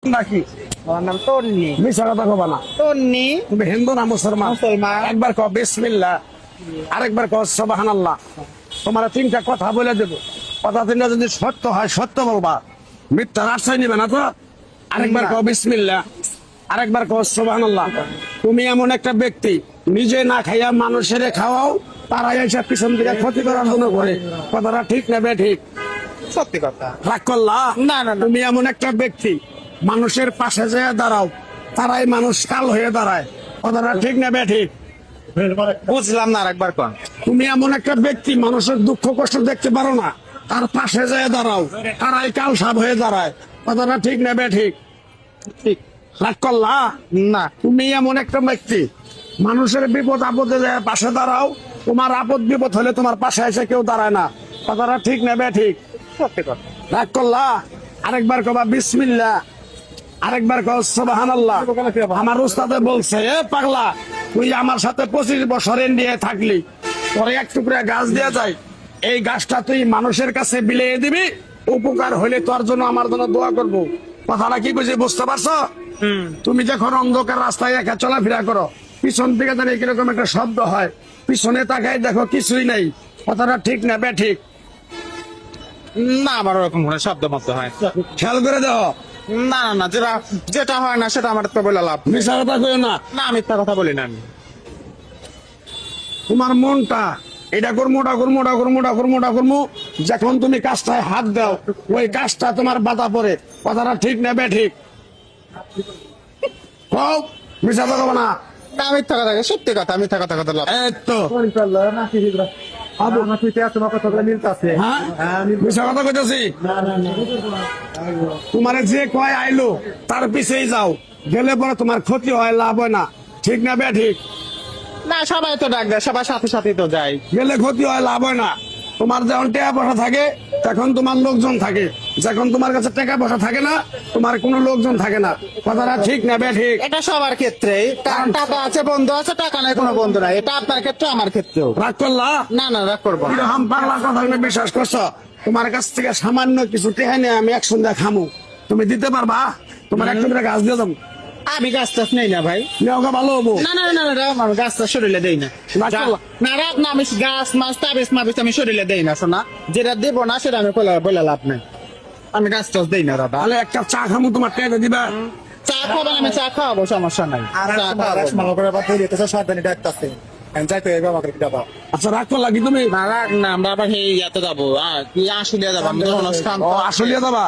নাকি আমার নাম তন্নি। মিশা কথা কবা না। তন্নি তুমি হিন্দু না মুসলমান? মুসলমান। একবার কও বিসমিল্লাহ, আরেকবার কও সুবহানাল্লাহ। তোমার তিনটা কথা বলে দেবো, কথা তিনটা যদি সত্য হয় সত্য বলবা, মিথ্যার আশ্রয় নিবে না তো। আরেকবার কও বিসমিল্লাহ, আরেকবার কও সুবহানাল্লাহ। তুমি এমন একটা ব্যক্তি নিজে না খাইয়া মানুষের খাওয়াও, তারা এসে পিছন দিকে ক্ষতি করার জন্য করে। কথাটা ঠিক না বে ঠিক? সত্যি কথা। রাগ করলা? না, না, না। তুমি এমন একটা ব্যক্তি মানুষের পাশে যেয়ে দাঁড়াও, তারাই মানুষ কাল হয়ে দাঁড়ায়। কথাটা ঠিক না বে ঠিক? বুঝলাম না, আরেকবার কোন। তুমি এমন একটা ব্যক্তি মানুষের দুঃখ কষ্ট দেখতে পারো না, তার পাশে যেয়ে দাঁড়াও, তারাই কাল সাপ হয়ে দাঁড়ায়। কথাটা ঠিক না বে ঠিক? ঠিক রাগ করলা? না। তুমি এমন একটা ব্যক্তি মানুষের বিপদ আপদে যেয়ে পাশে দাঁড়াও, তোমার আপদ বিপদ হলে তোমার পাশে এসে কেউ দাঁড়ায় না। কথাটা ঠিক না বে ঠিক? সত্যি কথা। রাগ করলা? আরেকবার কবা বিসমিল্লাহ, আরেকবার কও সুবহানাল্লাহ। আমার উস্তাদে বলছে, এ পাগলা, তুই আমার সাথে 25 বছর ইন্ডিয়ায় থাকলি, পরে এক টুকরা গাছ দেয়া যায়, এই গাছটা তুই মানুষের কাছে বিলিয়ে দিবি, উপকার হলে তোর জন্য আমার জন্য দোয়া করব। কথাটা কি বুঝি বুঝতে পারছো? তুমি যখন অন্ধকার রাস্তায় একা চলাফেরা করো, পিছন থেকে দাঁড়িয়ে কিরকম একটা শব্দ হয়, পিছনে তাকাই দেখো কিছুই নাই। কথাটা ঠিক না বে ঠিক? না, আমার ওরকম কোনো শব্দ মতো হয়। খেয়াল করে দাও। না, না, না, যেটা যেটা হয় না সেটা আমার তো বলে লাভ। মিশা কথা কইও না। না, মিথ্যা কথা বলি না আমি। তোমার মনটা এটা করবো, ওটা করবো, ওটা করবো, ওটা করবো, ওটা করবো, যখন তুমি কাজটায় হাত দাও, ওই কাজটা তোমার বাধা পড়ে। কথাটা ঠিক না বে ঠিক? কও, মিশা কথা বলো না। না, মিথ্যা কথা, সত্যি কথা, মিথ্যা কথা কথা লাভ। এই তো, হ্যাঁ, মিশা কথা কইতেছি। তোমার যে কয় আইলো তার পিছেই যাও, গেলে পরে তোমার ক্ষতি হয়, লাভ হয় না। ঠিক না বে ঠিক? না, সবাই তো ডাক দেয়, সবার সাথে সাথে তো যাই। গেলে ক্ষতি হয়, লাভ হয় না। তোমার যখন টাকা পয়সা থাকে তখন তোমার লোকজন থাকে, যখন তোমার কাছে টাকা পয়সা থাকে না, তোমার কোনো লোকজন থাকে না। কথাটা ঠিক না বে ঠিক? এটা সবার ক্ষেত্রে, কারণ টাকা আছে বন্ধু আছে, টাকা নাই কোনো বন্ধু নাই। এটা আপনার ক্ষেত্রে, আমার ক্ষেত্রেও। রাগ করলা? না, না, রাগ করবো না। এরকম পাগলা কথা তুমি বিশ্বাস করছো? তোমার কাছ থেকে সামান্য কিছু টেহা নিয়ে আমি এক সন্ধ্যা খামু, তুমি দিতে পারবা? তোমার এক টুকরা গাছ দিয়ে যাবো, আমি গাছ টাছ নেই না ভাই। নেওয়া ভালো হবো। না, না, না, না, না, আমি গাছ টাছ শরীরে দেই না। রাগ করলা? না, রাগ না, আমি গাছ মাছ তাবিজ মাবিজ আমি শরীরে দেই না, শোনা। যেটা দেবো না সেটা আমি বলে লাভ নেই। আমি গাছ টাছ দেই না দাদা। তাহলে এক কাপ চা খামু, তোমার টেহা দিবা? চা খাবেন, আমি চা খাওয়াবো, সমস্যা নাই। চা খাওয়াবো। আচ্ছা, রাগ করলা কি তুমি? না, রাগ না, আমরা আবার এই ইয়াতে যাবো, কি আশুলিয়া যাবো, আমি তো অনুষ্ঠান। ও, আসলিয়া যাবা?